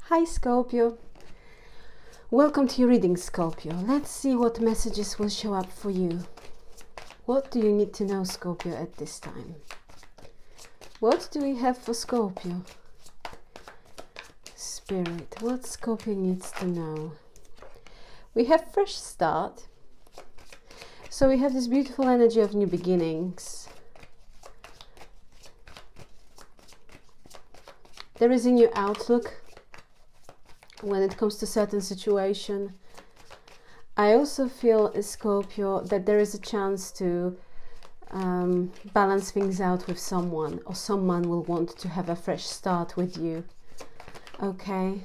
Hi Scorpio, welcome to your reading, Scorpio. Let's see what messages will show up for you. What do you need to know, Scorpio, at this time? What do we have for Scorpio? Spirit, what Scorpio needs to know? We have fresh start. So we have this beautiful energy of new beginnings. There is a new outlook when it comes to certain situation. I also feel, Scorpio, that there is a chance to balance things out with someone, or someone will want to have a fresh start with you. Okay,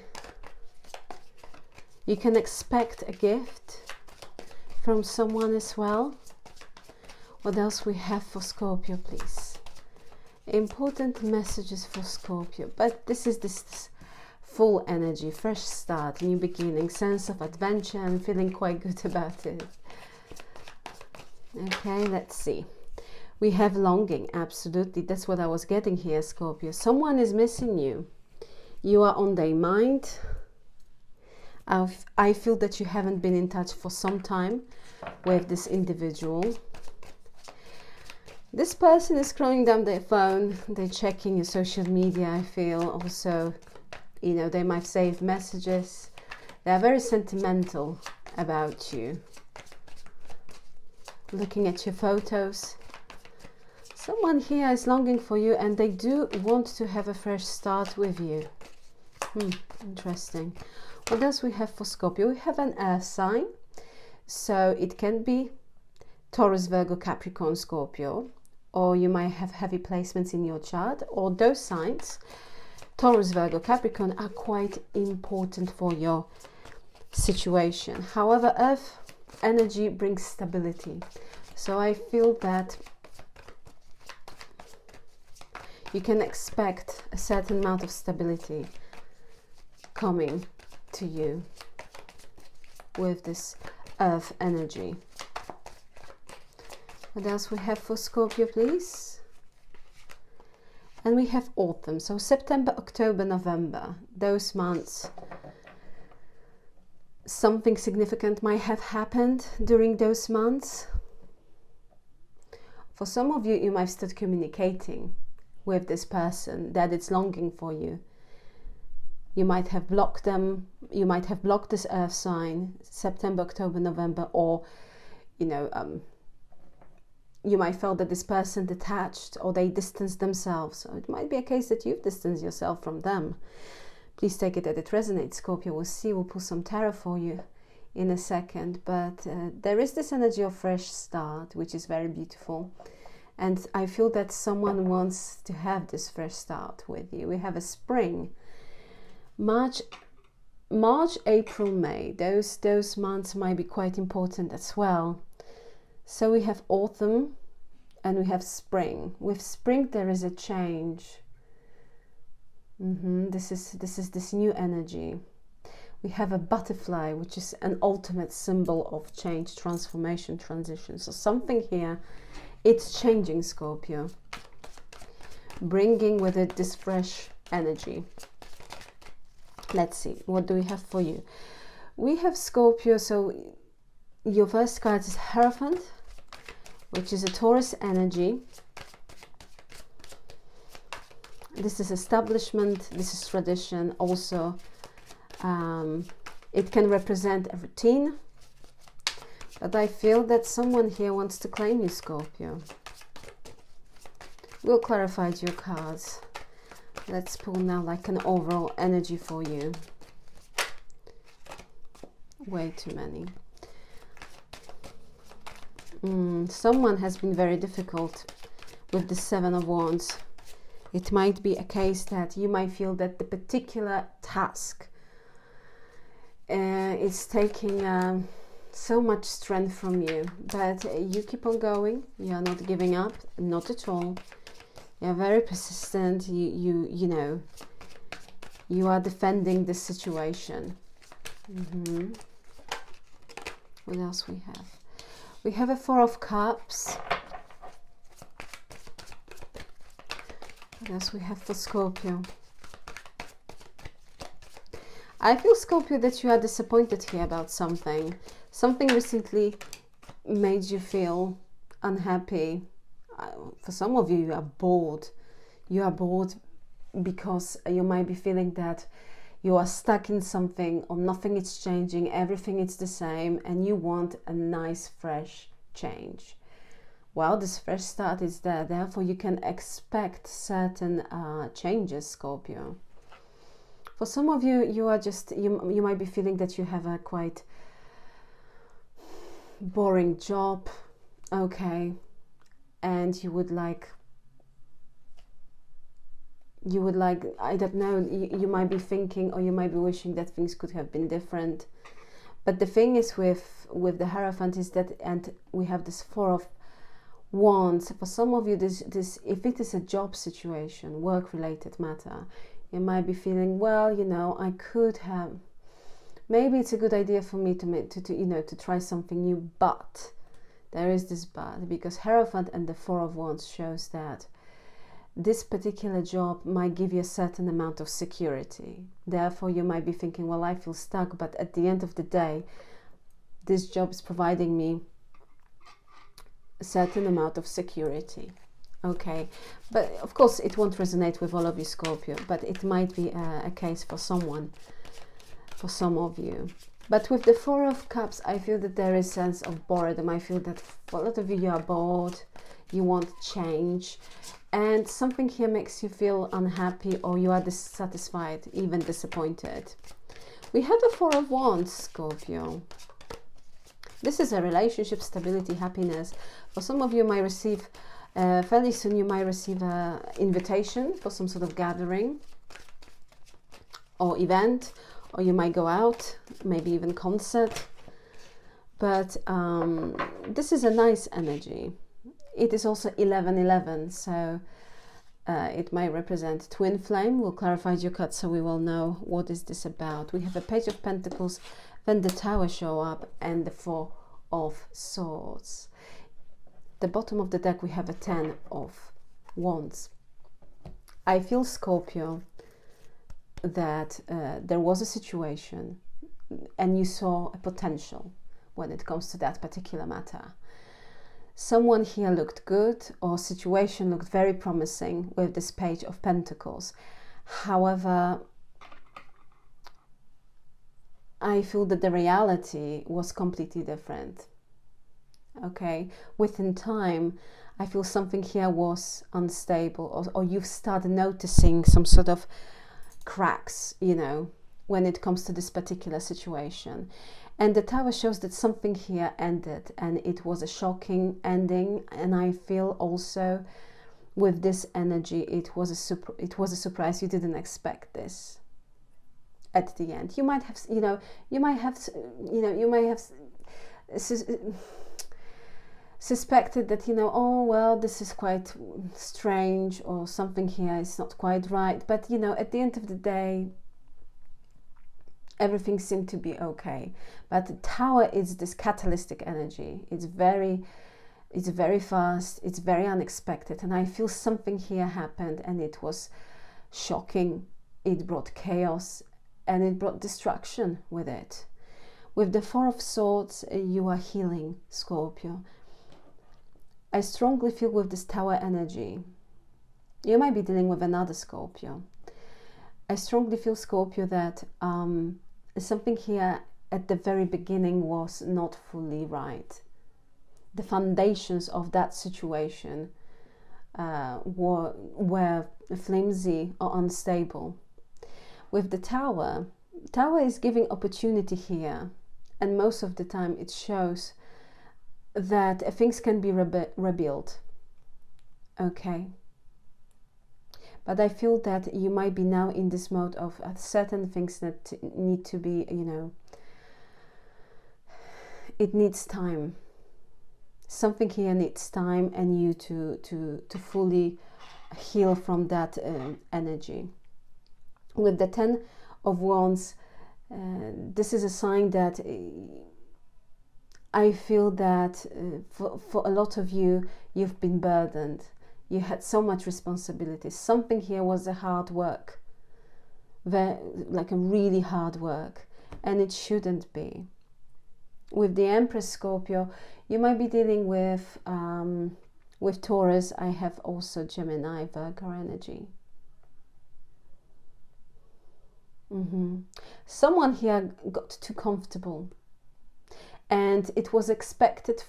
you can expect a gift from someone as well. What else we have for Scorpio, please? Important messages for Scorpio, but this is this full energy, fresh start, new beginning, sense of adventure, and feeling quite good about it. Okay, let's see. We have longing, absolutely. That's what I was getting here, Scorpio. Someone is missing you. You are on their mind. I feel that you haven't been in touch for some time with this individual. This person is scrolling down their phone. They're checking your social media, I feel. Also, you know, they might save messages. They are very sentimental about you. Looking at your photos. Someone here is longing for you, and they do want to have a fresh start with you. Interesting. What else we have for Scorpio? We have an earth sign. So it can be Taurus, Virgo, Capricorn, Scorpio. Or you might have heavy placements in your chart. Or those signs, Taurus, Virgo, Capricorn, are quite important for your situation. However, earth energy brings stability. So I feel that you can expect a certain amount of stability coming to you with this earth energy. What else we have for Scorpio, please? And we have autumn, so September, October, November, those months. Something significant might have happened during those months. For some of you, you might start communicating with this person that it's longing for you. You might have blocked them. You might have blocked this earth sign, September, October, November, or, you know, you might feel that this person detached, or they distanced themselves. So it might be a case that you've distanced yourself from them. Please take it that it resonates, Scorpio. We'll see. We'll pull some tarot for you in a second. But there is this energy of fresh start, which is very beautiful. And I feel that someone wants to have this fresh start with you. We have a spring. March, April, May. Those months might be quite important as well. So we have autumn and we have spring. With spring there is a change. This is this new energy. We have a butterfly, which is an ultimate symbol of change, transformation, transition. So something here, it's changing, Scorpio, bringing with it this fresh energy. Let's see, what do we have for you? We have Scorpio, so your first card is Hierophant, which is a Taurus energy. This is establishment, this is tradition. Also, it can represent a routine. But I feel that someone here wants to claim you, Scorpio. We'll clarify your cards. Let's pull now like an overall energy for you. Way too many. Someone has been very difficult with the Seven of Wands. It might be a case that you might feel that the particular task is taking so much strength from you, but you keep on going. You are not giving up, not at all. You are very persistent. You know, you are defending this situation. What else we have? We have a Four of Cups. What else we have for Scorpio? I feel, Scorpio, that you are disappointed here about something. Something recently made you feel unhappy. For some of you, you are bored. You are bored because you might be feeling that you are stuck in something, or nothing is changing, everything is the same, and you want a nice fresh change. Well, this fresh start is there, therefore you can expect certain changes, Scorpio. For some of you, you are just, you might be feeling that you have a quite boring job, okay, and you would like, I don't know, you might be thinking, or you might be wishing that things could have been different. But the thing is with the Hierophant is that, and we have this Four of Wands. For some of you, this if it is a job situation, work related matter, you might be feeling, well, you know, I could have, maybe it's a good idea for me to try something new, but there is this but, because Hierophant and the Four of Wands shows that this particular job might give you a certain amount of security. Therefore, you might be thinking, well, I feel stuck, but at the end of the day, this job is providing me a certain amount of security. Okay, but of course it won't resonate with all of you, Scorpio, but it might be a case for someone, for some of you. But with the Four of Cups, I feel that there is a sense of boredom. I feel that for a lot of you, you are bored, you want change, and something here makes you feel unhappy, or you are dissatisfied, even disappointed. We have the Four of Wands, Scorpio. This is a relationship, stability, happiness. For some of you, might receive, fairly soon, you might receive an invitation for some sort of gathering or event, or you might go out, maybe even concert. But this is a nice energy. It is also 11/11, so it might represent twin flame. We'll clarify your cut so we will know what is this about. We have a Page of Pentacles, then the Tower show up, and the Four of Swords. The bottom of the deck, we have a 10 of Wands. I feel, Scorpio, that there was a situation and you saw a potential when it comes to that particular matter. Someone here looked good, or situation looked very promising with this Page of Pentacles. However, I feel that the reality was completely different. Okay, within time, I feel something here was unstable, or you've started noticing some sort of cracks, you know, when it comes to this particular situation. And the Tower shows that something here ended, and it was a shocking ending. And I feel also with this energy, it was a surprise. You didn't expect this at the end. You might have, you might have suspected that, oh, well, this is quite strange, or something here is not quite right. But, at the end of the day, everything seemed to be okay. But the Tower is this catalytic energy. It's very fast, it's very unexpected, and I feel something here happened, and it was shocking. It brought chaos, and it brought destruction with it. With the Four of Swords, you are healing, Scorpio. I strongly feel with this Tower energy, you might be dealing with another Scorpio. I strongly feel, Scorpio, that something here at the very beginning was not fully right. The foundations of that situation were flimsy or unstable. With the Tower is giving opportunity here, and most of the time it shows that things can be rebuilt. Okay. But I feel that you might be now in this mode of certain things that need to be, it needs time. Something here needs time, and you to fully heal from that energy. With the 10 of Wands, this is a sign that I feel that for a lot of you, you've been burdened. You had so much responsibility. Something here was a hard work. like a really hard work, and it shouldn't be. With the Empress Scorpio, you might be dealing with Taurus. I have also Gemini, Virgo energy. Someone here got too comfortable, and it was expected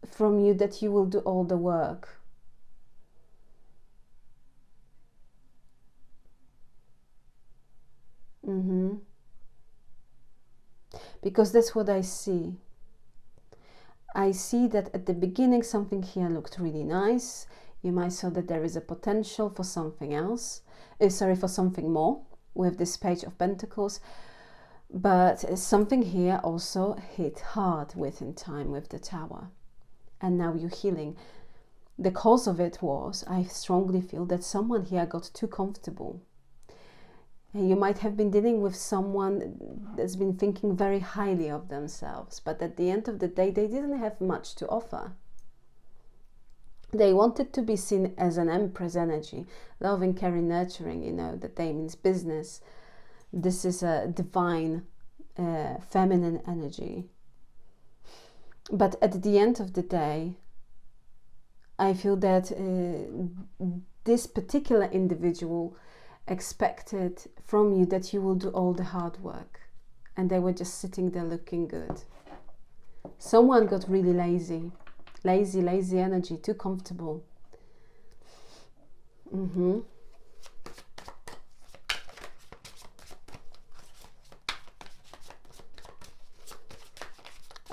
from you that you will do all the work. Because that's what I see. I see that at the beginning something here looked really nice. You might saw that there is a potential for something else. For something more with this Page of Pentacles. But something here also hit hard within time with the Tower. And now you're healing. The cause of it was, I strongly feel that someone here got too comfortable. You might have been dealing with someone that's been thinking very highly of themselves, but at the end of the day, they didn't have much to offer. They wanted to be seen as an Empress energy, loving, caring, nurturing, you know, that they means business. This is a divine, feminine energy. But at the end of the day, I feel that this particular individual expected from you that you will do all the hard work, and they were just sitting there looking good. Someone got really lazy energy, too comfortable.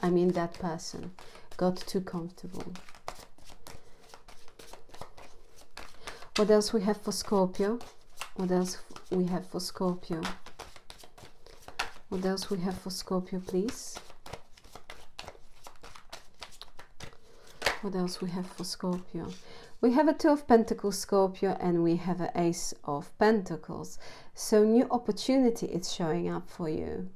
I mean, that person got too comfortable. What else we have for Scorpio? What else we have for Scorpio? What else we have for Scorpio, please? What else we have for Scorpio? We have a Two of Pentacles, Scorpio, and we have an Ace of Pentacles. So new opportunity is showing up for you.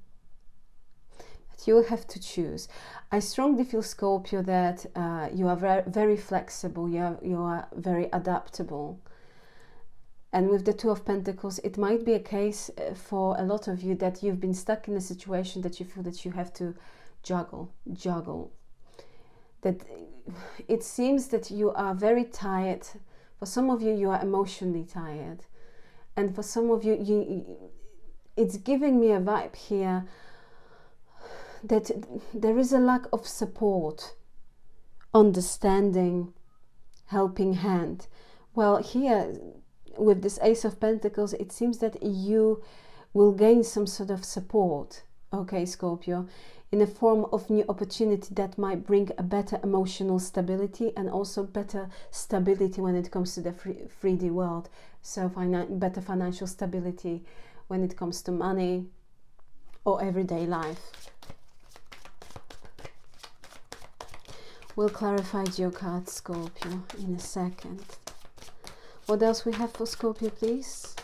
But you will have to choose. I strongly feel, Scorpio, that you are very, very flexible. You are very adaptable. And with the Two of Pentacles, it might be a case for a lot of you that you've been stuck in a situation that you feel that you have to juggle. That it seems that you are very tired. For some of you, you are emotionally tired. And for some of you, it's giving me a vibe here that there is a lack of support, understanding, helping hand. Well, here, with this Ace of Pentacles, it seems that you will gain some sort of support, okay, Scorpio, in a form of new opportunity that might bring a better emotional stability and also better stability when it comes to the 3D world. So better financial stability when it comes to money or everyday life. We'll clarify your card, Scorpio, in a second. What else we have for Scorpio, please?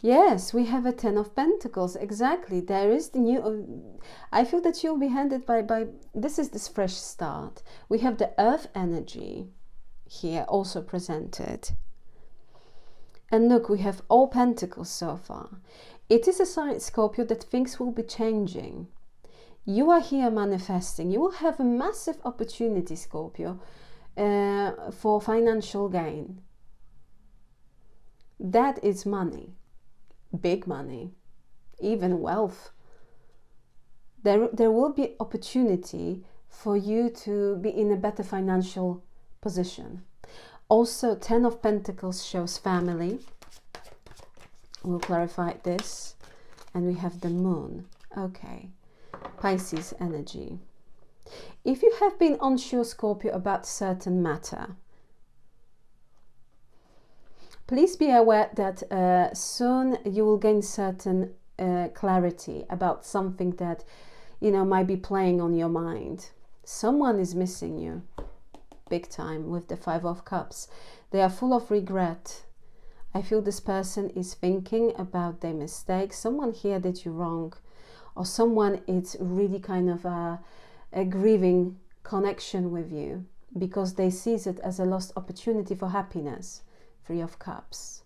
Yes, we have a Ten of Pentacles. Exactly. There is the new... I feel that you'll be handed by... This is this fresh start. We have the Earth energy here also presented. And look, we have all Pentacles so far. It is a sign, Scorpio, that things will be changing. You are here manifesting. You will have a massive opportunity, Scorpio, for financial gain. That is money. Big money. Even wealth. There will be opportunity for you to be in a better financial position. Also, Ten of Pentacles shows family. We'll clarify this. And we have the Moon. Okay. Pisces energy. If you have been unsure, Scorpio, about certain matter, please be aware that soon you will gain certain clarity about something that, you know, might be playing on your mind. Someone is missing you big time with the Five of Cups. They are full of regret. I feel this person is thinking about their mistakes. Someone here did you wrong, or someone is really kind of a grieving connection with you. because they seize it as a lost opportunity for happiness. Three of Cups.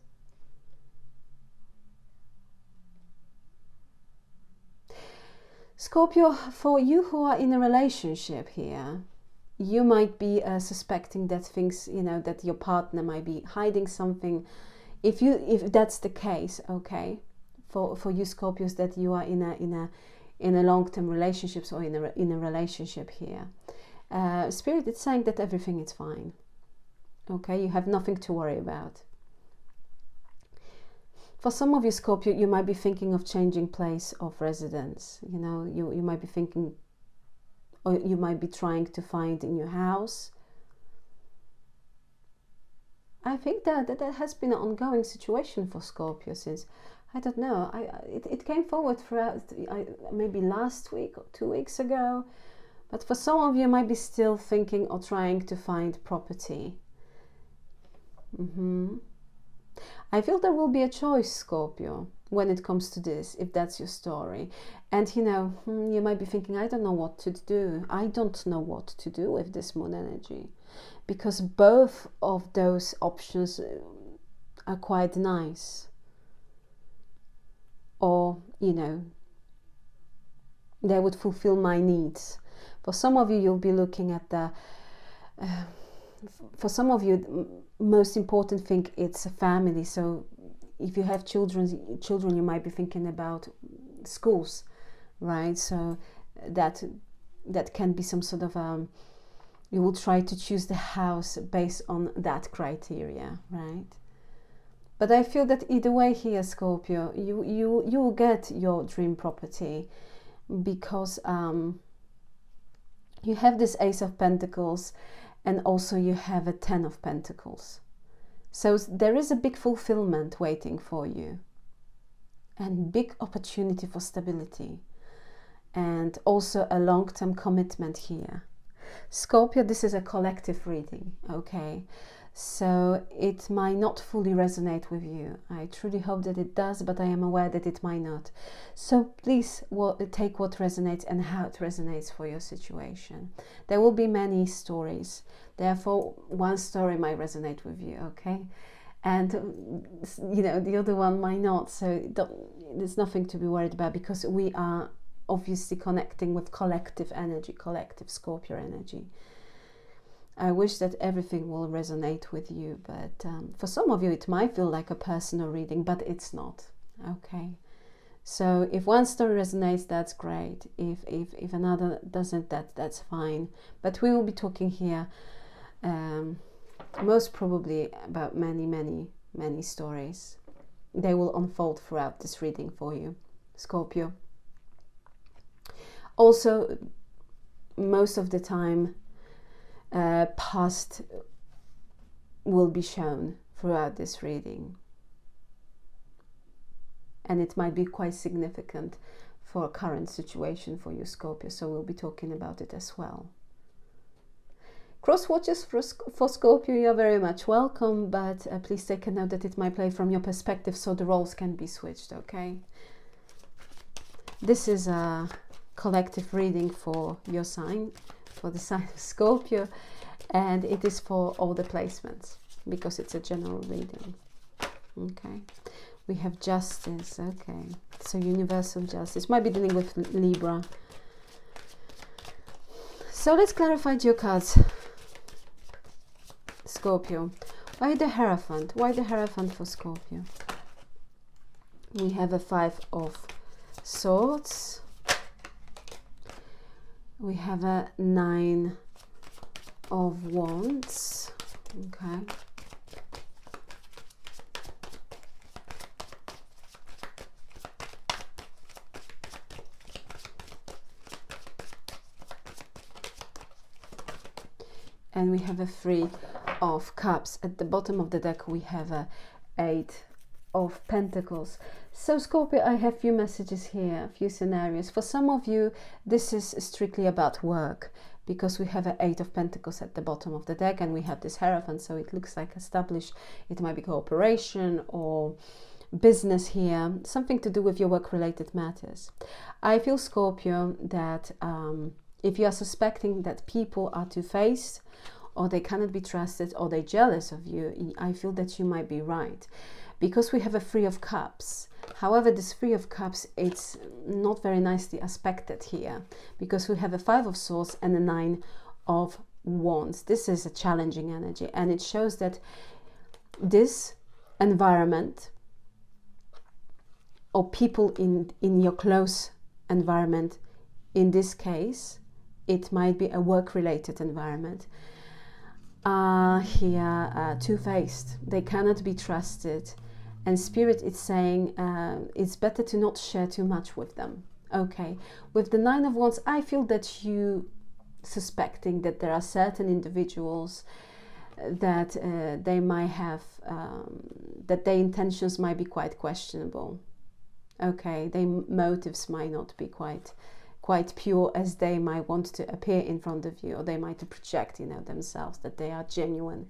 Scorpio, for you who are in a relationship here, you might be suspecting that things, that your partner might be hiding something. If that's the case, okay, for you Scorpios, that you are in a long-term relationships or in a relationship here, Spirit is saying that everything is fine. Okay, you have nothing to worry about. For some of you Scorpio, you might be thinking of changing place of residence. You might be thinking, or you might be trying to find a new house. I think that has been an ongoing situation for Scorpio since, I don't know, it came forward throughout maybe last week or 2 weeks ago. But for some of you, might be still thinking or trying to find property. I feel there will be a choice, Scorpio, when it comes to this, if that's your story. And you might be thinking, I don't know what to do. I don't know what to do with this moon energy, because both of those options are quite nice. Or, they would fulfill my needs. For some of you, you'll be looking at the... for some of you, most important thing, it's a family. So if you have children, you might be thinking about schools, right? So that can be some sort of you will try to choose the house based on that criteria, right? But I feel that either way here, Scorpio, you will get your dream property, because you have this Ace of Pentacles, and also you have a Ten of Pentacles. So there is a big fulfillment waiting for you, and big opportunity for stability, and also a long-term commitment here. Scorpio, this is a collective reading, okay? So it might not fully resonate with you. I truly hope that it does, but I am aware that it might not. So please take what resonates and how it resonates for your situation. There will be many stories. Therefore, one story might resonate with you, okay? And, the other one might not. So there's nothing to be worried about, because we are obviously connecting with collective energy, collective Scorpio energy. I wish that everything will resonate with you, but for some of you it might feel like a personal reading, but it's not, okay? So if one story resonates, that's great. If another doesn't, that's fine. But we will be talking here most probably about many stories. They will unfold throughout this reading for you, Scorpio. Also, most of the time, past will be shown throughout this reading, and it might be quite significant for a current situation for you, Scorpio, so we'll be talking about it as well. Cross watches for Scorpio, you're very much welcome, but please take a note that it might play from your perspective, so the roles can be switched, okay? This is a collective reading for your sign, for the sign of Scorpio, and it is for all the placements, because it's a general reading. Okay, we have Justice. Okay, so universal justice might be dealing with Libra. So let's clarify your cards, Scorpio. Why the Hierophant? Why the Hierophant for Scorpio? We have a Five of Swords. We have a Nine of Wands. Okay. And we have a Three of Cups. At the bottom of the deck we have a Eight of Pentacles. So Scorpio, I have few messages here, a few scenarios. For some of you, this is strictly about work, because we have an Eight of Pentacles at the bottom of the deck, and we have this Hierophant, so it looks like established. It might be cooperation or business here, something to do with your work-related matters. I feel, Scorpio, that if you are suspecting that people are two-faced, or they cannot be trusted, or they're jealous of you, I feel that you might be right. Because we have a Three of Cups. However, this Three of Cups, it's not very nicely aspected here, because we have a Five of Swords and a Nine of Wands. This is a challenging energy, and it shows that this environment, or people in your close environment, in this case, it might be a work-related environment. Here, two-faced. They cannot be trusted. And Spirit is saying it's better to not share too much with them. Okay. With the Nine of Wands, I feel that you suspecting that there are certain individuals that they might have, that their intentions might be quite questionable. Okay. Their motives might not be quite pure as they might want to appear in front of you, or they might project, you know, themselves that they are genuine.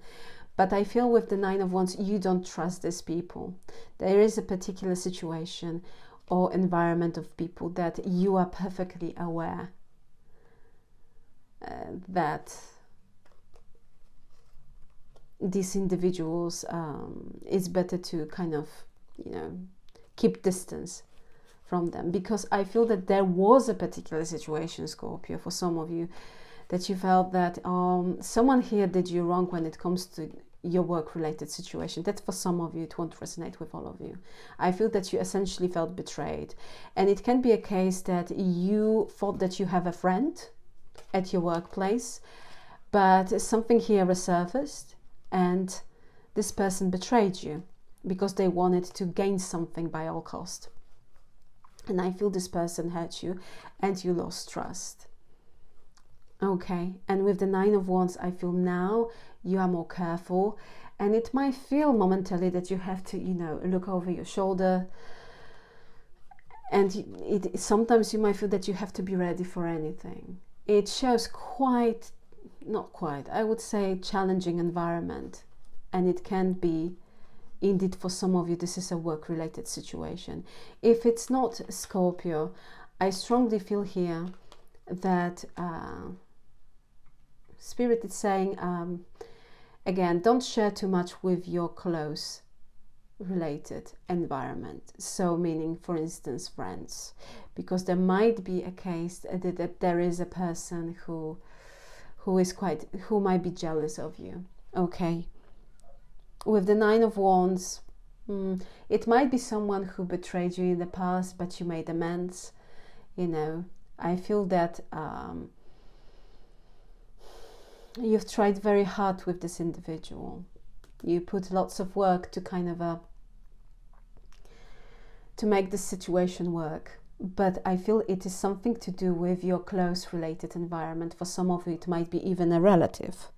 But I feel with the Nine of Wands, you don't trust these people. There is a particular situation or environment of people that you are perfectly aware that these individuals, it's better to kind of, you know, keep distance from them. Because I feel that there was a particular situation, Scorpio, for some of you, that you felt that someone here did you wrong when it comes to your work-related situation. That for some of you, it won't resonate with all of you. I feel that you essentially felt betrayed. And it can be a case that you thought that you have a friend at your workplace, but something here resurfaced, and this person betrayed you because they wanted to gain something by all cost. And I feel this person hurt you and you lost trust. Okay, and with the Nine of Wands, I feel now you are more careful, and it might feel momentarily that you have to, you know, look over your shoulder, and sometimes you might feel that you have to be ready for anything. It shows not quite, I would say, challenging environment, and it can be, indeed, for some of you, this is a work-related situation. If it's not Scorpio, I strongly feel here that Spirit is saying, again, don't share too much with your close related environment. So meaning, for instance, friends, because there might be a case that there is a person who might be jealous of you. Okay. With the Nine of Wands, it might be someone who betrayed you in the past, but you made amends. You know, I feel that you've tried very hard with this individual. You put lots of work to kind of to make this situation work. But I feel it is something to do with your close related environment. For some of you, it might be even a relative.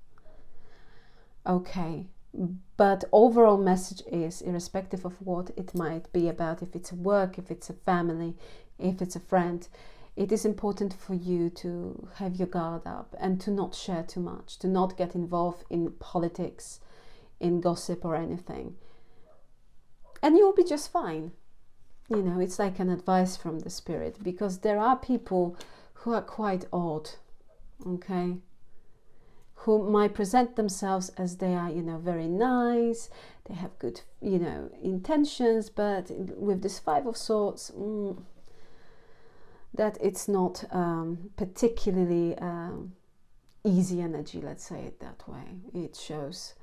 Okay. But overall message is, irrespective of what it might be about, if it's work, if it's a family, if it's a friend, it is important for you to have your guard up and to not share too much, to not get involved in politics, in gossip or anything. And you'll be just fine. You know, it's like an advice from the Spirit, because there are people who are quite odd, okay? Who might present themselves as they are, you know, very nice, they have good, you know, intentions, but with this Five of Swords, that it's not particularly easy energy, let's say it that way. It shows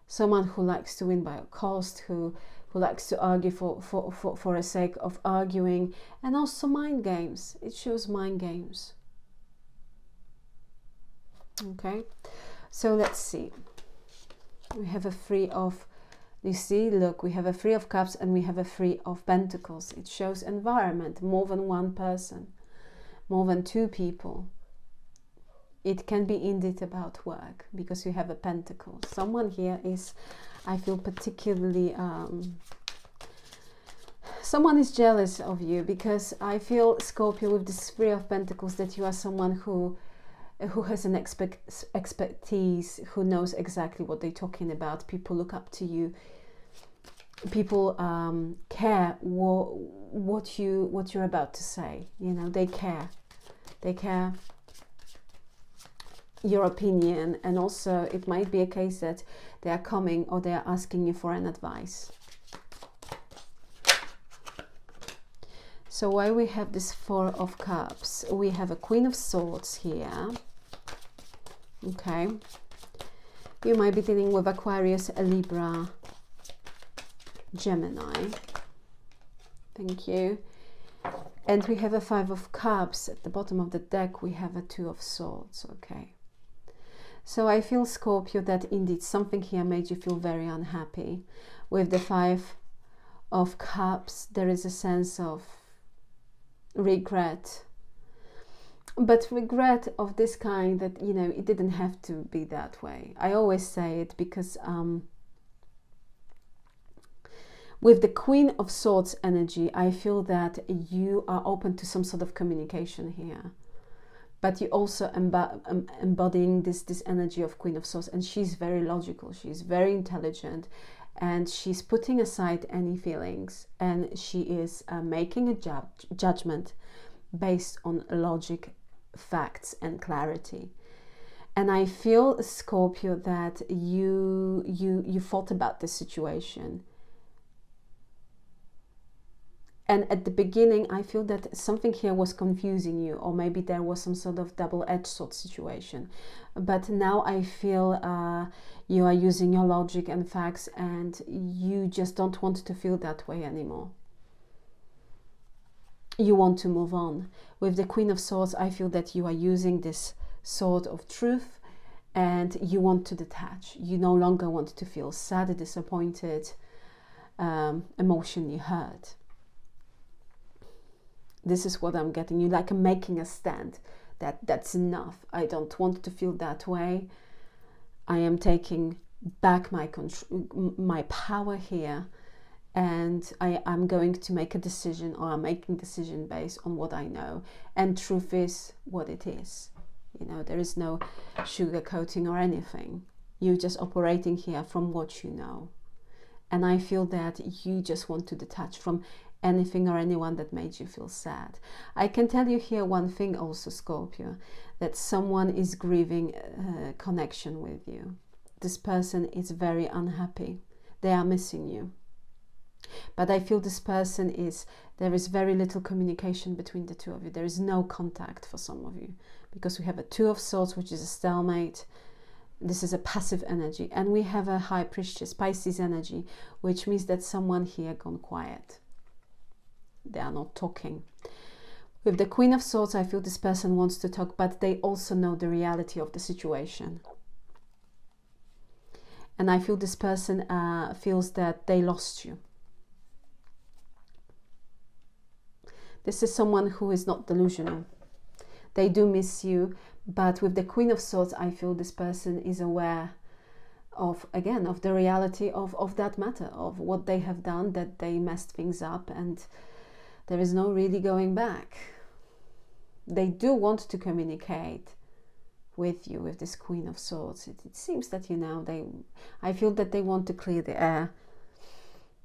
someone who likes to win by a cost, who likes to argue for a sake of arguing, and also mind games. It shows mind games. Okay, so let's see. We have a Three of, you see, look, we have a Three of Cups and we have a Three of Pentacles. It shows environment, more than one person, more than two people. It can be indeed about work, because you have a Pentacle. Someone here is, I feel, particularly, someone is jealous of you, because I feel, Scorpio, with this Three of Pentacles, that you are someone who has an expertise, who knows exactly what they're talking about. People look up to you. People care what you're about to say. You know, they care. They care your opinion, and also it might be a case that they are coming or they are asking you for an advice. So why we have this Four of Cups? We have a Queen of Swords here. Okay. You might be dealing with Aquarius, a Libra, Gemini. Thank you. And we have a Five of Cups. At the bottom of the deck, we have a Two of Swords. Okay. So I feel, Scorpio, that indeed something here made you feel very unhappy. With the Five of Cups, there is a sense of regret. But regret of this kind that, you know, it didn't have to be that way. I always say it because with the Queen of Swords energy, I feel that you are open to some sort of communication here. But you also embodying this energy of Queen of Swords, and she's very logical, she's very intelligent, and she's putting aside any feelings, and she is making a judgment based on logic, facts, and clarity. And I feel, Scorpio, that you thought about this situation. And at the beginning, I feel that something here was confusing you, or maybe there was some sort of double-edged sword situation. But now I feel you are using your logic and facts, and you just don't want to feel that way anymore. You want to move on. With the Queen of Swords, I feel that you are using this sword of truth, and you want to detach. You no longer want to feel sad, disappointed, emotionally hurt. This is what I'm getting. You like making a stand. That's enough. I don't want to feel that way. I am taking back my control, my power here, and I'm going to make a decision, or I'm making a decision based on what I know. And truth is what it is. You know, there is no sugarcoating or anything. You're just operating here from what you know. And I feel that you just want to detach from anything or anyone that made you feel sad. I can tell you here one thing also, Scorpio, that someone is grieving a connection with you. This person is very unhappy. They are missing you. But I feel this person there is very little communication between the two of you. There is no contact for some of you, because we have a Two of Swords, which is a stalemate. This is a passive energy. And we have a High Priestess, Pisces energy, which means that someone here gone quiet. They are not talking. With the Queen of Swords, I feel this person wants to talk, but they also know the reality of the situation. And I feel this person feels that they lost you. This is someone who is not delusional. They do miss you, but with the Queen of Swords, I feel this person is aware of, again, of the reality of that matter, of what they have done, that they messed things up, and there is no really going back. They do want to communicate with you, with this Queen of Swords. It seems that, you know, I feel that they want to clear the air,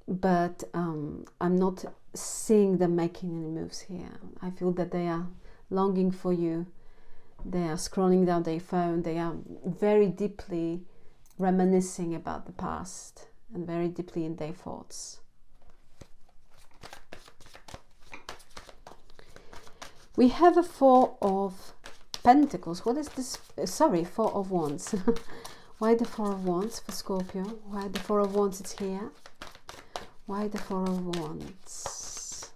but I'm not seeing them making any moves here. I feel that they are longing for you. They are scrolling down their phone. They are very deeply reminiscing about the past and very deeply in their thoughts. We have a Four of Pentacles. What is this? Sorry, Four of Wands. Why the Four of Wands for Scorpio? Why the Four of Wands? It's here. Why the Four of Wands?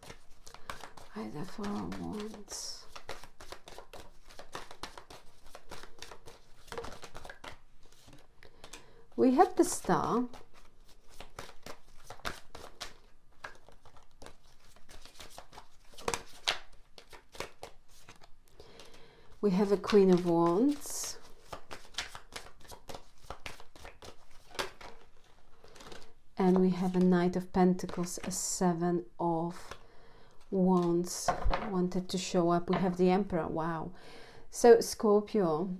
Why the Four of Wands? We have the Star. We have a Queen of Wands. And we have a Knight of Pentacles, a Seven of Wands wanted to show up. We have the Emperor. Wow. So Scorpio,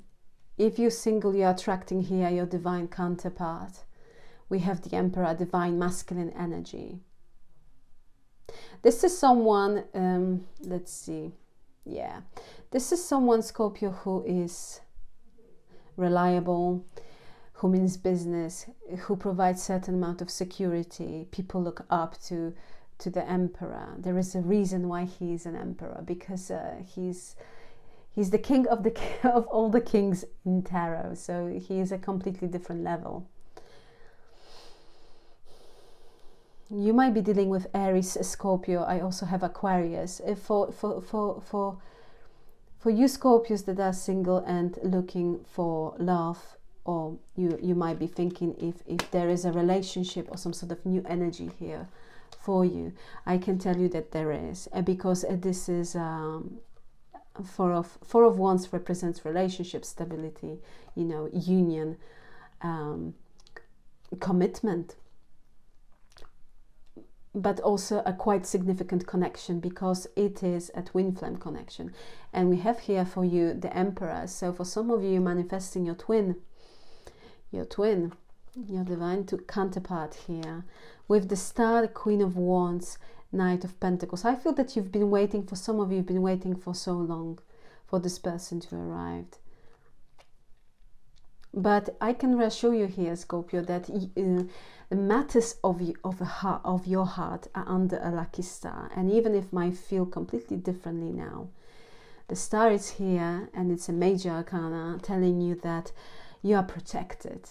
if you're single, you're attracting here your divine counterpart. We have the Emperor, divine masculine energy. This is someone, let's see. Yeah, this is someone, Scorpio, who is reliable, who means business, who provides certain amount of security. People look up to the emperor. There is a reason why he is an emperor, because he's the king of of all the kings in tarot. So he is a completely different level. You might be dealing with Aries, Scorpio. I also have Aquarius. For you Scorpios that are single and looking for love, or you might be thinking if there is a relationship or some sort of new energy here for you, I can tell you that there is, because this is Four of Wands represents relationship, stability, you know, union, commitment, but also a quite significant connection, because it is a twin flame connection. And we have here for you the Emperor. So for some of you, manifesting your twin, your divine counterpart here, with the Star, the Queen of Wands, Knight of Pentacles. I feel that you've been waiting, for some of you, you've been waiting for so long for this person to arrive. But I can reassure you here, Scorpio, that the matters of your heart are under a lucky star. And even if might feel completely differently now, the star is here, and it's a major arcana telling you that you are protected.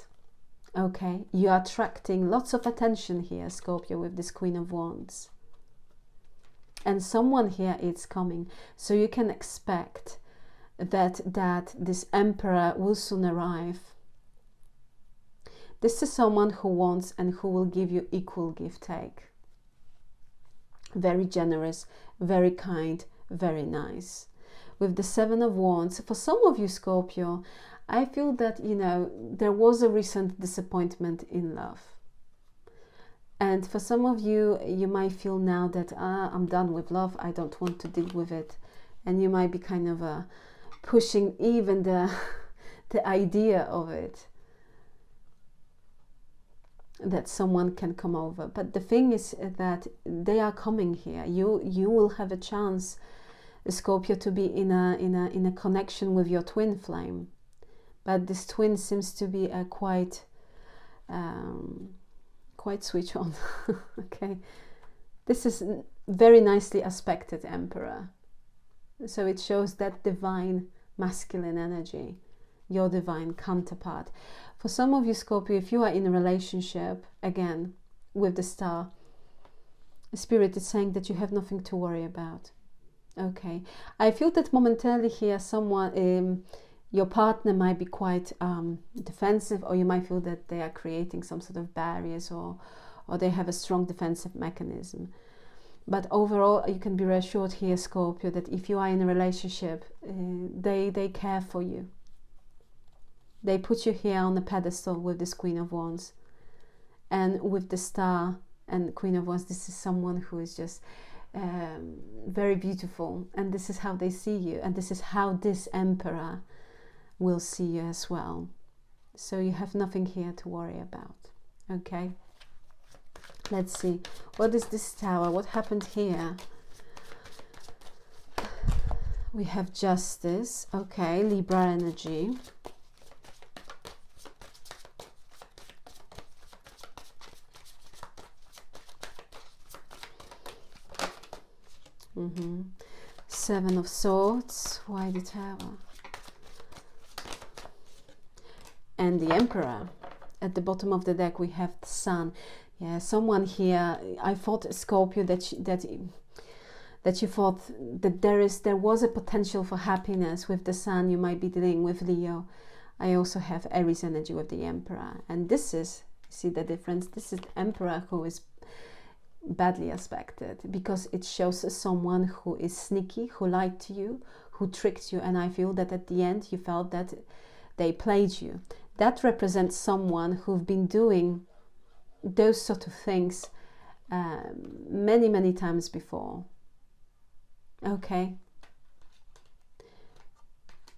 Okay, you are attracting lots of attention here, Scorpio, with this Queen of Wands. And someone here is coming, so you can expect that this Emperor will soon arrive. This is someone who wants and who will give you equal give-take. Very generous, very kind, very nice. With the Seven of Wands, for some of you, Scorpio, I feel that, you know, there was a recent disappointment in love. And for some of you, you might feel now that, I'm done with love, I don't want to deal with it. And you might be kind of pushing even the idea of it, that someone can come over. But the thing is that they are coming here. You will have a chance, Scorpio, to be in a connection with your twin flame. But this twin seems to be a quite switch on. Okay, this is very nicely aspected Emperor, so it shows that divine masculine energy, your divine counterpart. For some of you, Scorpio, if you are in a relationship, again with the star, Spirit is saying that you have nothing to worry about. Okay, I feel that momentarily here someone, your partner might be quite defensive, or you might feel that they are creating some sort of barriers, or they have a strong defensive mechanism. But overall, you can be reassured here, Scorpio, that if you are in a relationship, they care for you. They put you here on a pedestal with this Queen of Wands. And with the Star and Queen of Wands, this is someone who is just very beautiful. And this is how they see you. And this is how this Emperor will see you as well. So you have nothing here to worry about. Okay, let's see, what is this Tower? What happened here? We have Justice. Okay, Libra energy. Seven of Swords. Why the Tower? And the Emperor. At the bottom of the deck we have the Sun. Yeah, someone here, I thought, Scorpio, that you thought that there was a potential for happiness with the Sun. You might be dealing with Leo. I also have Aries energy with the Emperor. And this is, see the difference? This is the Emperor who is badly aspected, because it shows someone who is sneaky, who lied to you, who tricked you. And I feel that at the end you felt that they played you. That represents someone who've been doing those sort of things many times before. Okay,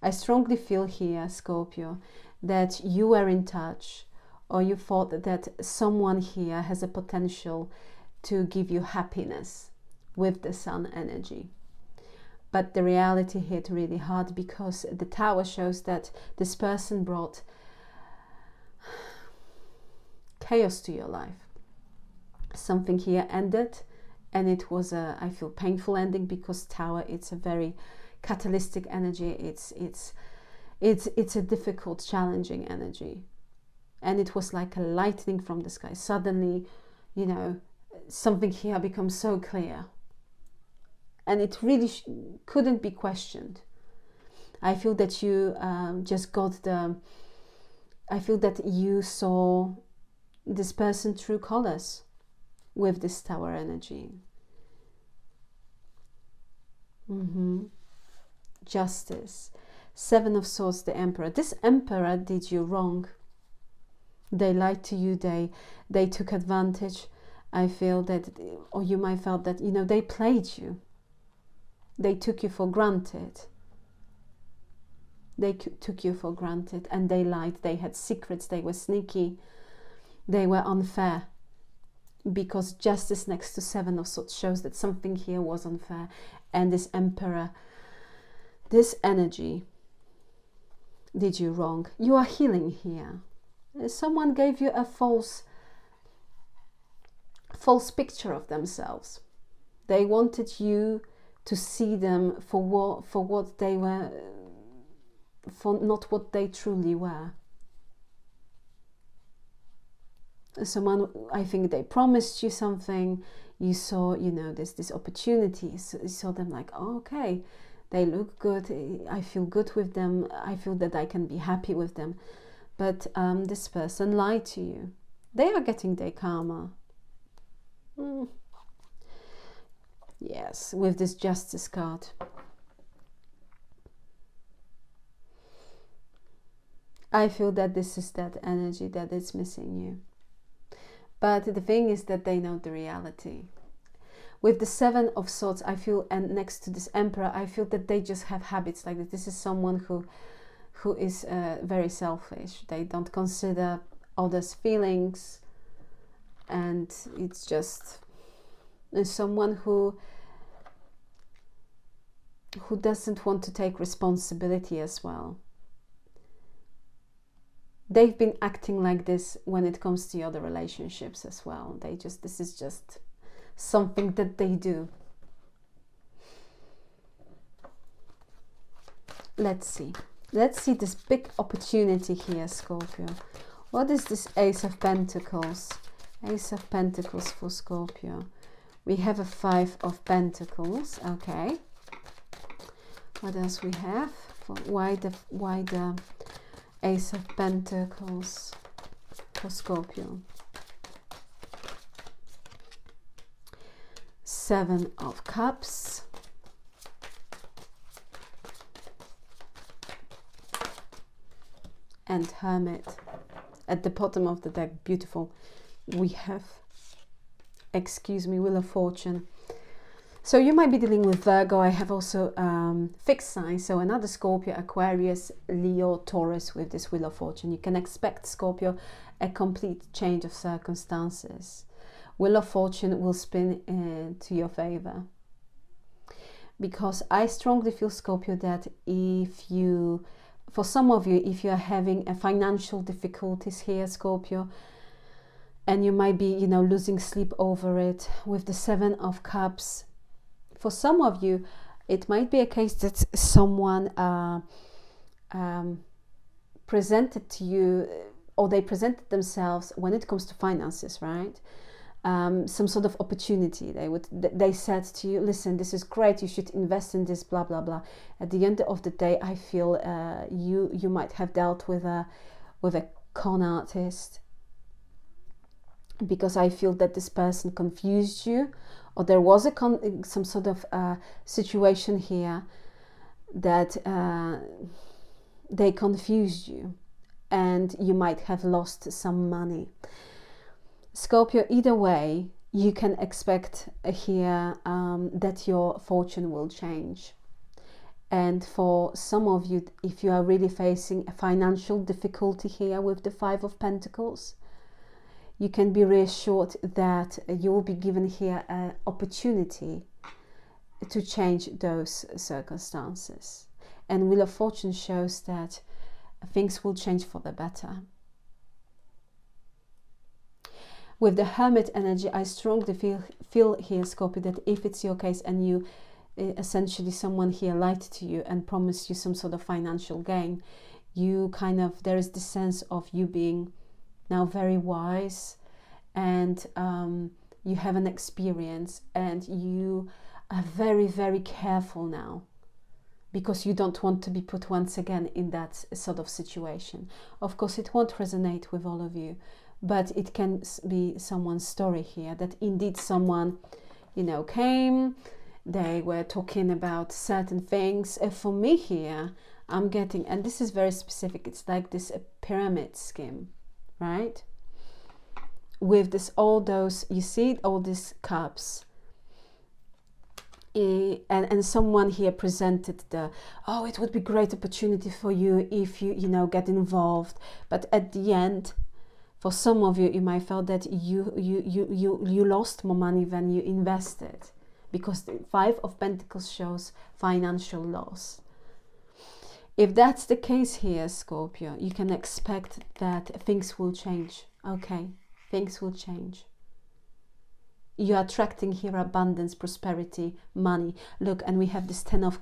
I strongly feel here, Scorpio, that you were in touch, or you thought that someone here has a potential to give you happiness with the Sun energy. But the reality hit really hard, because the Tower shows that this person brought chaos to your life. Something here ended, and it was a, I feel, painful ending, because Tower, it's a very catalytic energy. It's a difficult, challenging energy, and it was like a lightning from the sky. Suddenly, you know, something here becomes so clear, and it really couldn't be questioned. I feel that you just got the, I feel that you saw this person true colors with this Tower energy. Justice. Seven of Swords, the Emperor. This Emperor did you wrong. They lied to you. They took advantage. I feel that, or you might felt that, you know, they played you. They took you for granted. They took you for granted, and they lied. They had secrets. They were sneaky. They were unfair, because Justice next to Seven of Swords shows that something here was unfair. And this Emperor, this energy did you wrong. You are healing here. Someone gave you a false picture of themselves. They wanted you to see them for what they were, for not what they truly were. Someone, I think they promised you something. You saw, you know, this opportunity. So you saw them like, oh, okay, they look good. I feel good with them. I feel that I can be happy with them. But this person lied to you. They are getting their karma. Yes, with this Justice card. I feel that this is that energy that is missing you. But the thing is that they know the reality. With the Seven of Swords, I feel, and next to this Emperor, I feel that they just have habits like this. This is someone who is very selfish. They don't consider others' feelings, and it's just someone who doesn't want to take responsibility as well. They've been acting like this when it comes to other relationships as well. This is just something that they do. Let's see this big opportunity here, Scorpio. What is this Ace of Pentacles? Ace of Pentacles for Scorpio. We have a Five of Pentacles. Okay. What else we have? Why the Ace of Pentacles for Scorpio? Seven of Cups. And Hermit. At the bottom of the deck, beautiful. We have, excuse me, Wheel of Fortune. So you might be dealing with Virgo. I have also fixed signs. So another Scorpio, Aquarius, Leo, Taurus with this Wheel of Fortune. You can expect, Scorpio, a complete change of circumstances. Wheel of Fortune will spin to your favor. Because I strongly feel, Scorpio, that if you, for some of you, if you are having a financial difficulties here, Scorpio, and you might be, you know, losing sleep over it with the Seven of Cups, for some of you, it might be a case that someone presented to you, or they presented themselves when it comes to finances, right? Some sort of opportunity. They said to you, listen, this is great, you should invest in this, blah blah blah. At the end of the day, I feel you might have dealt with a con artist, because I feel that this person confused you, or there was some sort of situation here that they confused you, and you might have lost some money. Scorpio, either way, you can expect here that your fortune will change. And for some of you, if you are really facing a financial difficulty here with the Five of Pentacles, you can be reassured that you will be given here an opportunity to change those circumstances. And Wheel of Fortune shows that things will change for the better. With the Hermit energy, I strongly feel here, Scorpio, that if it's your case and you essentially someone here lied to you and promised you some sort of financial gain, you kind of, there is this sense of you being now very wise, and you have an experience, and you are very, very careful now, because you don't want to be put once again in that sort of situation. Of course, it won't resonate with all of you, but it can be someone's story here, that indeed someone, you know, came, they were talking about certain things. For me here, I'm getting, and this is very specific, it's like this pyramid scheme, right? With this, all those, you see all these cups, and someone here presented the, oh, it would be great opportunity for you if you know, get involved. But at the end, for some of you, you might feel that you lost more money than you invested, because the Five of Pentacles shows financial loss. If that's the case here, Scorpio, you can expect that things will change. Okay, things will change. You're attracting here abundance, prosperity, money. Look, and we have this 10 of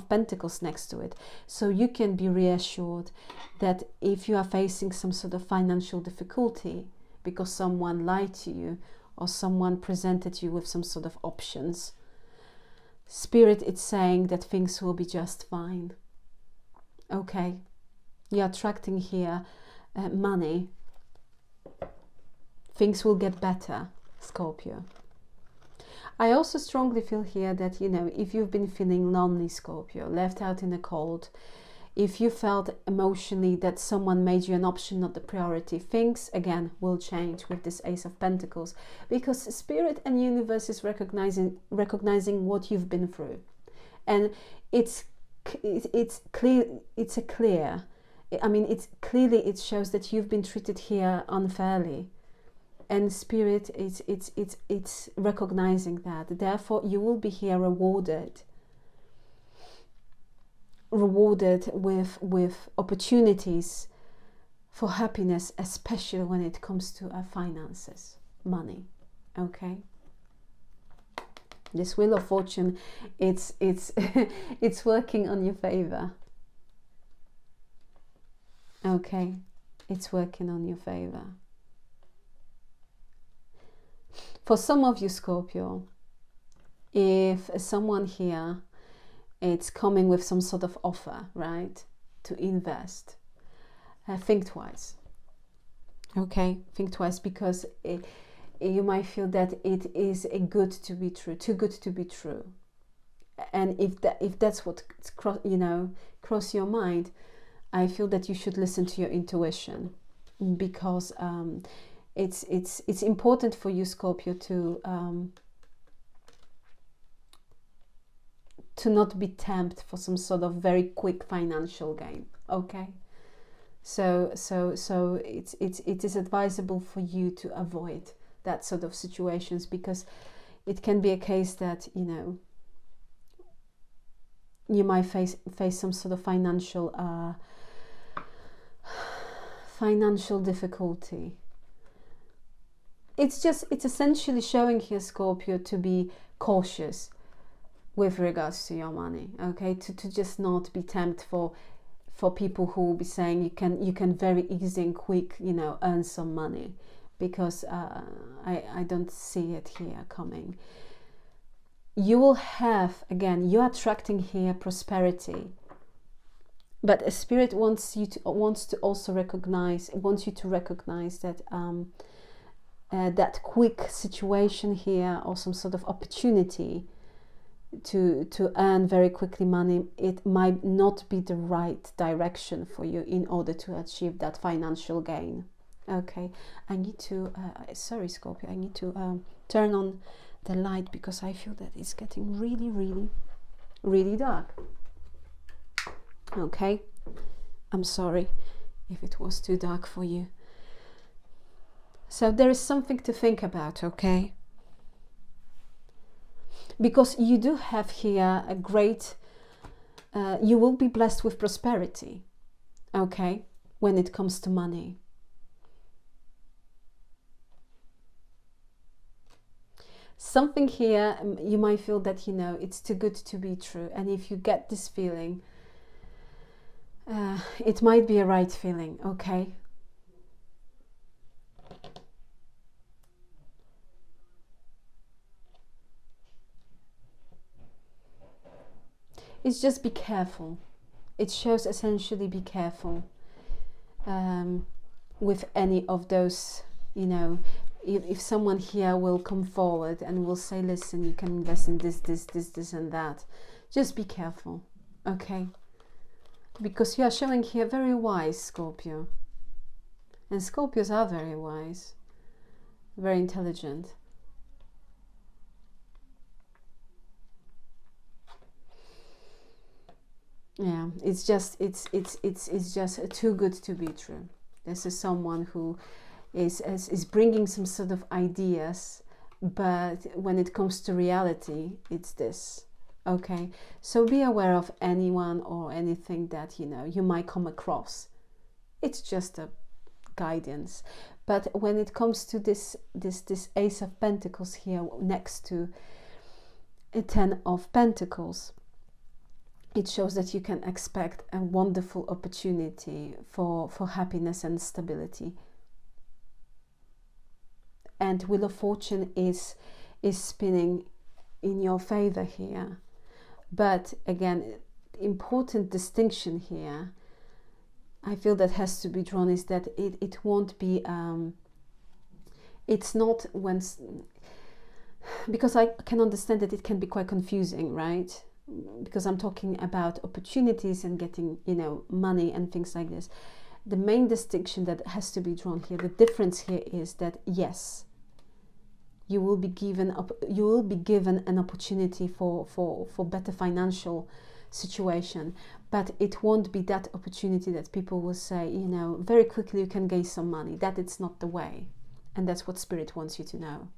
Pentacles next to it. So you can be reassured that if you are facing some sort of financial difficulty because someone lied to you or someone presented you with some sort of options, Spirit is saying that things will be just fine. Okay, you're attracting here money. Things will get better, Scorpio. I also strongly feel here that, you know, if you've been feeling lonely, Scorpio, left out in the cold, if you felt emotionally that someone made you an option, not the priority, things again will change with this Ace of Pentacles, because Spirit and Universe is recognizing what you've been through, and it's clear. It's a clear. I mean, it's clearly, it shows that you've been treated here unfairly. And Spirit, it's recognizing that. Therefore, you will be here rewarded with opportunities for happiness, especially when it comes to finances, money. Okay. This Wheel of Fortune, it's it's working on your favor. Okay, it's working on your favor. For some of you, Scorpio, if someone here, it's coming with some sort of offer, right, to invest, think twice. Okay, think twice, because you might feel that it is good to be true, too good to be true. And if that's what cross your mind, I feel that you should listen to your intuition, because it's important for you, Scorpio, to not be tempted for some sort of very quick financial gain. Okay, so it is advisable for you to avoid that sort of situations, because it can be a case that, you know, you might face some sort of financial difficulty. It's essentially showing here, Scorpio, to be cautious with regards to your money. Okay, to just not be tempted for people who will be saying you can very easy and quick, you know, earn some money, because I don't see it here coming. You will have, again, you're attracting here prosperity, but a Spirit wants you to recognize that that quick situation here, or some sort of opportunity to earn very quickly money, it might not be the right direction for you in order to achieve that financial gain. Okay, I need to sorry, Scorpio, I need to turn on the light, because I feel that it's getting really, really, really dark. Okay, I'm sorry if it was too dark for you. So there is something to think about, okay? because you do have here a great, you will be blessed with prosperity, okay, when it comes to money. Something here, you might feel that, you know, it's too good to be true. And if you get this feeling, it might be a right feeling, okay? It's just be careful. It shows essentially be careful with any of those, you know, if someone here will come forward and will say, listen, you can invest in this and that, just be careful, okay? Because you are showing here very wise, Scorpio. And Scorpios are very wise, very intelligent. Yeah, it's just too good to be true. This is someone who is bringing some sort of ideas, but when it comes to reality, it's this. Okay, so be aware of anyone or anything that, you know, you might come across. It's just a guidance. But when it comes to this Ace of Pentacles here next to a Ten of Pentacles, it shows that you can expect a wonderful opportunity for happiness and stability. And Wheel of Fortune is spinning in your favor here. But again, important distinction here, I feel that has to be drawn, is that it won't be, it's not when, because I can understand that it can be quite confusing, right? Because I'm talking about opportunities and getting, you know, money and things like this. The main distinction that has to be drawn here, the difference here is that, yes, you will be given an opportunity for better financial situation, but it won't be that opportunity that people will say, you know, very quickly you can gain some money. That it's not the way, and that's what Spirit wants you to know.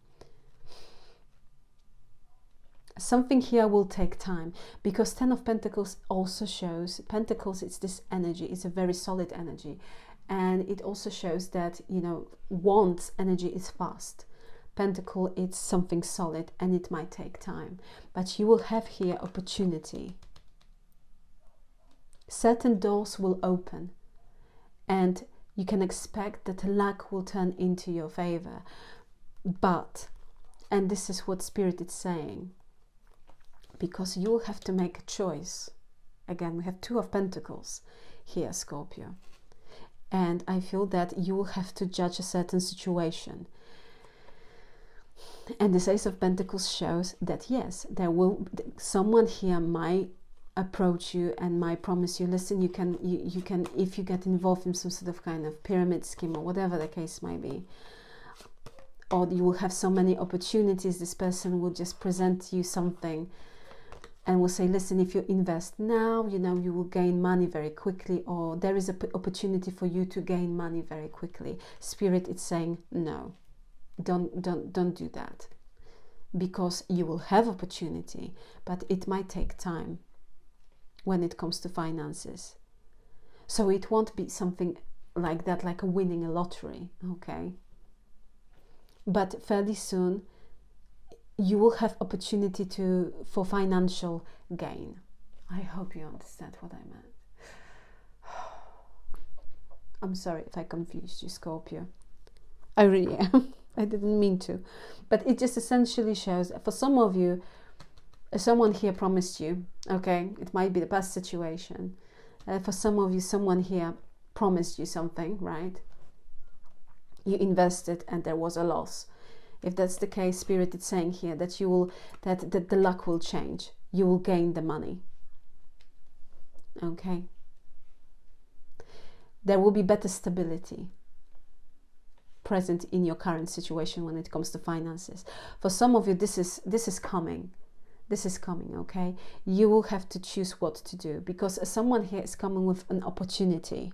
Something here will take time, because Ten of Pentacles also shows, Pentacles, it's this energy, it's a very solid energy, and it also shows that, you know, Wands energy is fast. Pentacle, it's something solid and it might take time, but you will have here opportunity. Certain doors will open and you can expect that luck will turn into your favor. But, and this is what Spirit is saying, because you will have to make a choice. Again, we have Two of Pentacles here, Scorpio. And I feel that you will have to judge a certain situation. And this Ace of Pentacles shows that, yes, there will, someone here might approach you and might promise you, listen, you can, if you get involved in some sort of kind of pyramid scheme or whatever the case might be, or you will have so many opportunities, this person will just present you something and will say, listen, if you invest now, you know, you will gain money very quickly, or there is an opportunity for you to gain money very quickly. Spirit is saying, no, don't do that, because you will have opportunity, but it might take time when it comes to finances. So it won't be something like that, like winning a lottery, okay? But fairly soon, you will have opportunity for financial gain. I hope you understand what I meant. I'm sorry if I confused you, Scorpio. I really am. I didn't mean to. But it just essentially shows, for some of you, someone here promised you, okay? It might be the past situation. For some of you, someone here promised you something, right? You invested and there was a loss. If that's the case, Spirit is saying here that you will, that the luck will change. You will gain the money. Okay? There will be better stability present in your current situation when it comes to finances. For some of you, this is coming. This is coming, okay? You will have to choose what to do, because someone here is coming with an opportunity.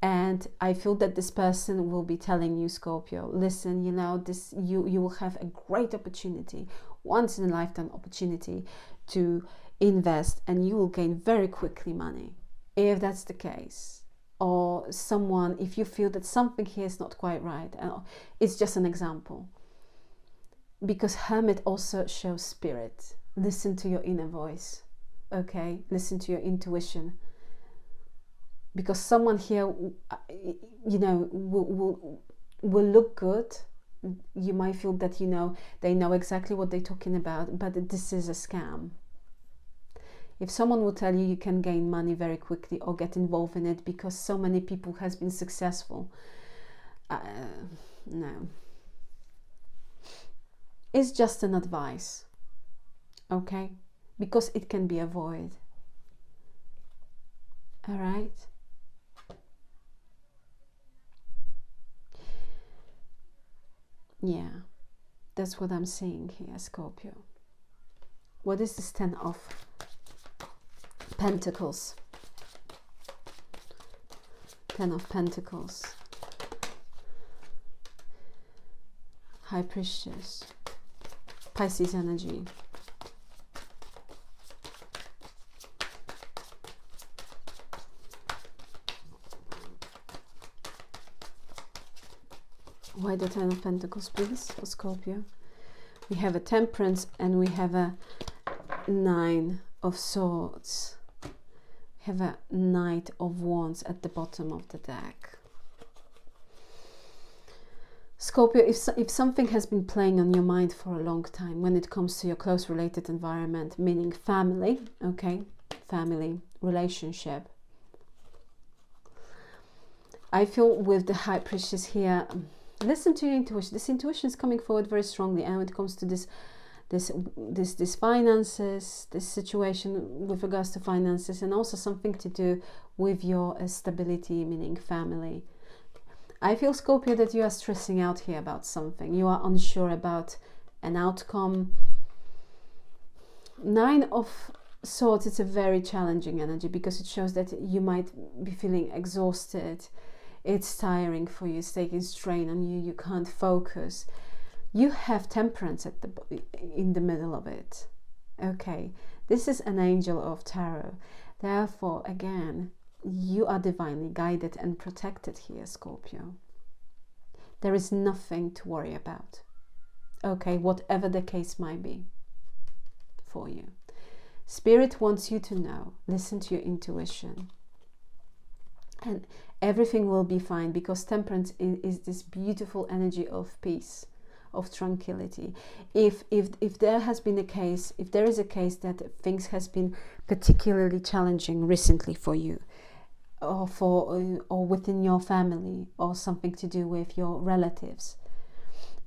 And I feel that this person will be telling you, Scorpio, listen, you will have a great opportunity, once in a lifetime opportunity to invest, and you will gain very quickly money. If that's the case, or someone, if you feel that something here is not quite right, it's just an example. Because Hermit also shows spirit. Listen to your inner voice, okay? Listen to your intuition. Because someone here, will look good. You might feel that, they know exactly what they're talking about, but this is a scam. If someone will tell you can gain money very quickly or get involved in it because so many people has been successful, no. It's just an advice, okay? Because it can be avoided. All right? Yeah, that's what I'm seeing here, Scorpio. What is this 10 of Pentacles? 10 of Pentacles. High Priestess. Pisces energy. Why the 10 of Pentacles, please, for Scorpio? We have a Temperance and we have a 9 of Swords. We have a Knight of Wands at the bottom of the deck. Scorpio, if something has been playing on your mind for a long time when it comes to your close related environment, meaning family, okay, family, relationship, I feel with the High Priestess here, listen to your intuition. This intuition is coming forward very strongly, and when it comes to this finances, this situation with regards to finances, and also something to do with your stability, meaning family. I feel, Scorpio, that you are stressing out here about something. You are unsure about an outcome. 9 of Swords, it's a very challenging energy because it shows that you might be feeling exhausted. It's tiring for you. It's taking strain on you. You can't focus. You have Temperance in the middle of it. Okay, this is an angel of tarot. Therefore, again, you are divinely guided and protected here, Scorpio. There is nothing to worry about. Okay, whatever the case might be for you. Spirit wants you to know. Listen to your intuition. And everything will be fine, because Temperance is this beautiful energy of peace, of tranquility. If there has been a case, if there is a case that things has been particularly challenging recently for you, or within your family, or something to do with your relatives,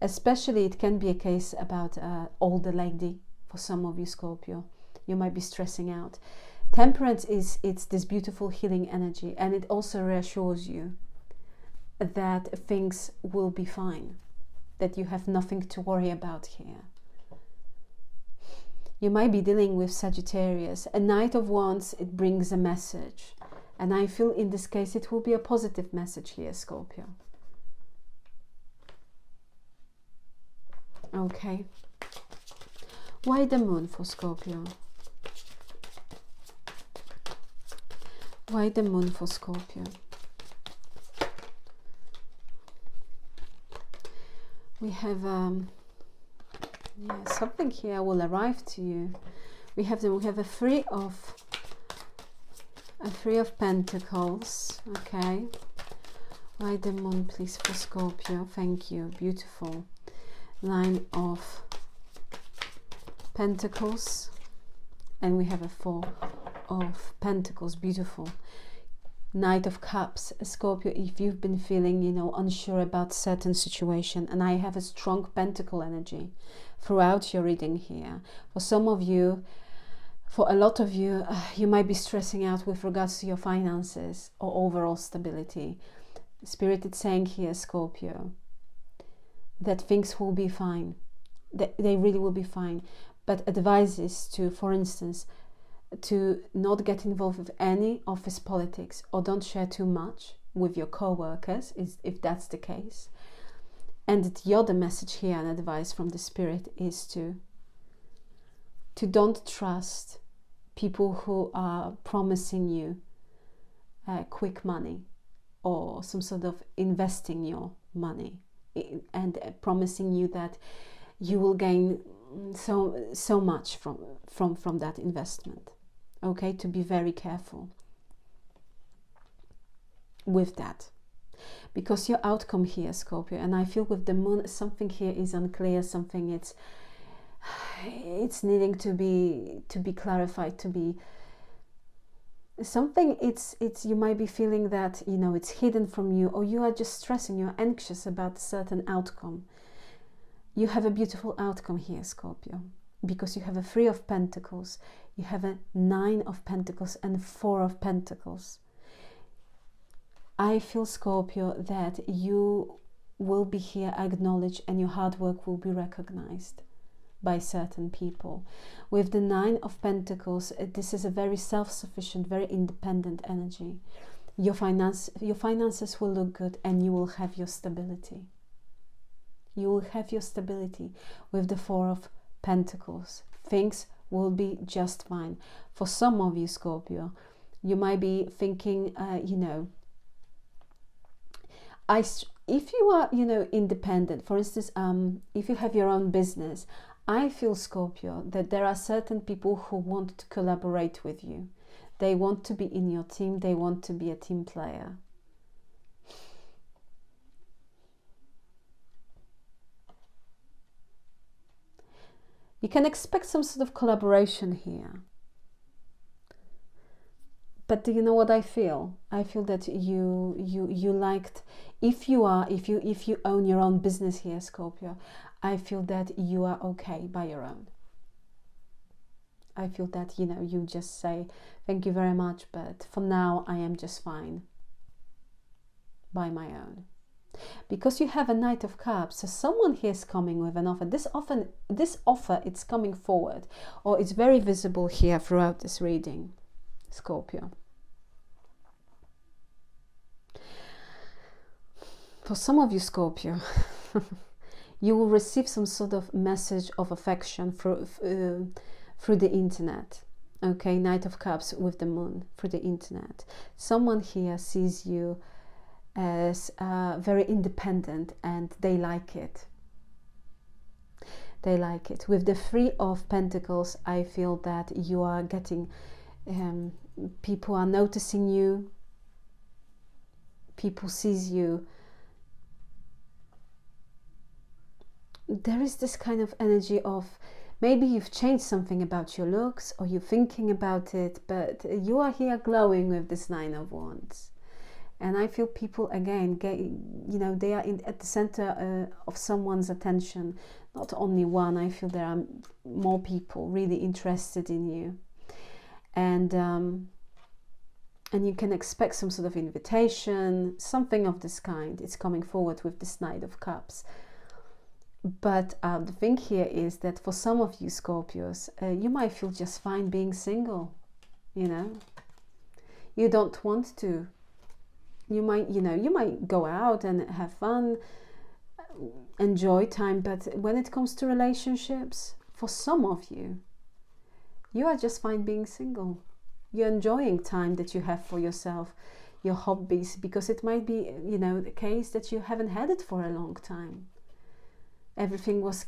especially it can be a case about an older lady. For some of you, Scorpio, you might be stressing out. Temperance it's this beautiful healing energy, and it also reassures you that things will be fine, that you have nothing to worry about here. You might be dealing with Sagittarius. A Knight of Wands, it brings a message, and I feel in this case it will be a positive message here, Scorpio. Okay. Why the Moon for Scorpio? Why the Moon for Scorpio? We have something here will arrive to you. We have a Three of Pentacles. Okay. Why the Moon, please, for Scorpio? Thank you. Beautiful. 9 of Pentacles, and we have a 4 of Pentacles. Beautiful. Knight of Cups, Scorpio. If you've been feeling, unsure about certain situation, and I have a strong Pentacle energy throughout your reading here. For some of you, for a lot of you, you might be stressing out with regards to your finances or overall stability. Spirit is saying here, Scorpio, that things will be fine. They really will be fine. But advises to, for instance, to not get involved with any office politics, or don't share too much with your co-workers, if that's the case. And the other message here and advice from the Spirit is to don't trust people who are promising you quick money or some sort of investing your money and promising you that you will gain so much from that investment. Okay, to be very careful with that, because your outcome here, Scorpio, and I feel with the moon, something here is unclear, something it's needing to be clarified, to be something, it's you might be feeling that, you know, it's hidden from you, or you are just stressing, you're anxious about a certain outcome. You have a beautiful outcome here, Scorpio, because you have a 3 of Pentacles, you have a 9 of Pentacles and 4 of Pentacles. I feel, Scorpio, that you will be here acknowledged and your hard work will be recognized by certain people. With the 9 of Pentacles, this is a very self-sufficient, very independent energy. Your finances will look good and you will have your stability. You will have your stability. With the 4 of Pentacles, things will be just fine. For some of you, Scorpio, you might be thinking, you know, if you are, you know, independent, for instance, if you have your own business, I feel, Scorpio, that there are certain people who want to collaborate with you. They want to be in your team. They want to be a team player. You can expect some sort of collaboration here. But do you know what I feel? I feel that you liked, if you own your own business here, Scorpio, I feel that you are okay by your own. I feel that, you know, you just say, thank you very much, but for now I am just fine by my own. Because you have a Knight of Cups, so someone here is coming with an offer. This offer, it's coming forward, or it's very visible here throughout this reading, Scorpio. For some of you, Scorpio, you will receive some sort of message of affection through the internet. Okay, Knight of Cups with the moon, through the internet. Someone here sees you as very independent and they like it. They like it. With the 3 of Pentacles, I feel that you are getting, people are noticing you, people sees you. There is this kind of energy of, maybe you've changed something about your looks or you're thinking about it, but you are here glowing with this 9 of Wands. And I feel people, again, you know, they are at the center of someone's attention. Not only one, I feel there are more people really interested in you. And you can expect some sort of invitation, something of this kind. It's coming forward with this Knight of Cups. But the thing here is that for some of you, Scorpios, you might feel just fine being single, you know. You don't want to. You might go out and have fun, enjoy time, but when it comes to relationships, for some of you, you are just fine being single. You're enjoying time that you have for yourself, your hobbies, because it might be, you know, the case that you haven't had it for a long time. Everything was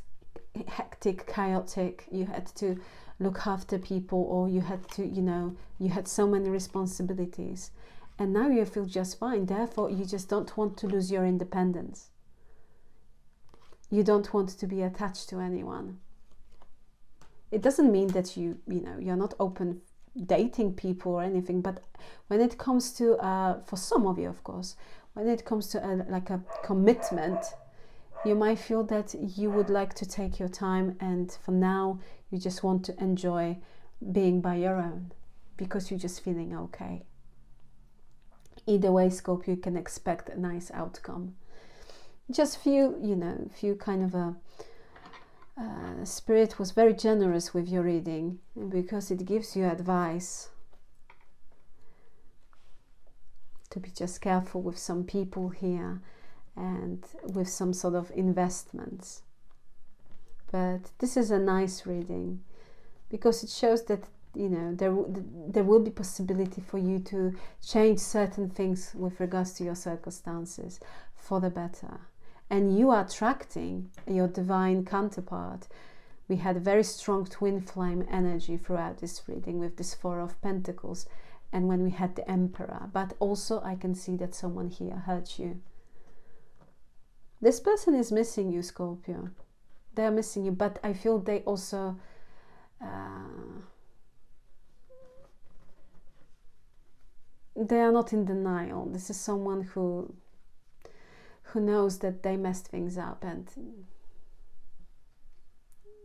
hectic, chaotic. You had to look after people, or you had to, you know, you had so many responsibilities. And now you feel just fine. Therefore, you just don't want to lose your independence. You don't want to be attached to anyone. It doesn't mean that you're not open dating people or anything. But when it comes to, for some of you, of course, when it comes to like a commitment, you might feel that you would like to take your time. And for now, you just want to enjoy being by your own because you're just feeling okay. Either way, Scorpio, you can expect a nice outcome. Just few kind of a Spirit was very generous with your reading because it gives you advice. to be just careful with some people here and with some sort of investments. But this is a nice reading because it shows that, you know, there will be possibility for you to change certain things with regards to your circumstances for the better. And you are attracting your divine counterpart. We had very strong twin flame energy throughout this reading with this Four of Pentacles and when we had the Emperor. But also I can see that someone here hurt you. This person is missing you, Scorpio. They are missing you, but I feel they also they are not in denial. This is someone who knows that they messed things up, and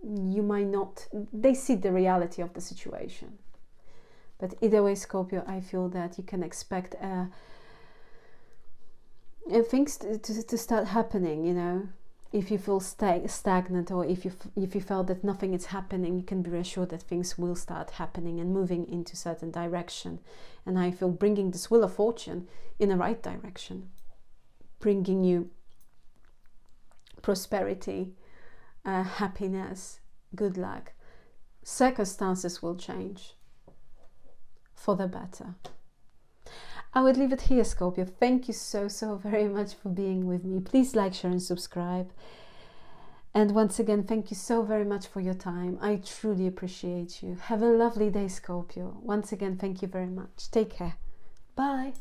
you might not, they see the reality of the situation. But either way, Scorpio, I feel that you can expect things to start happening, you know. If you feel stagnant, or if you felt that nothing is happening, you can be reassured that things will start happening and moving into certain direction. And I feel bringing this Wheel of Fortune in the right direction, bringing you prosperity, happiness, good luck. Circumstances will change for the better. I would leave it here, Scorpio. Thank you so very much for being with me. Please like, share and subscribe. And once again, thank you so very much for your time. I truly appreciate you. Have a lovely day, Scorpio. Once again, thank you very much. Take care. Bye.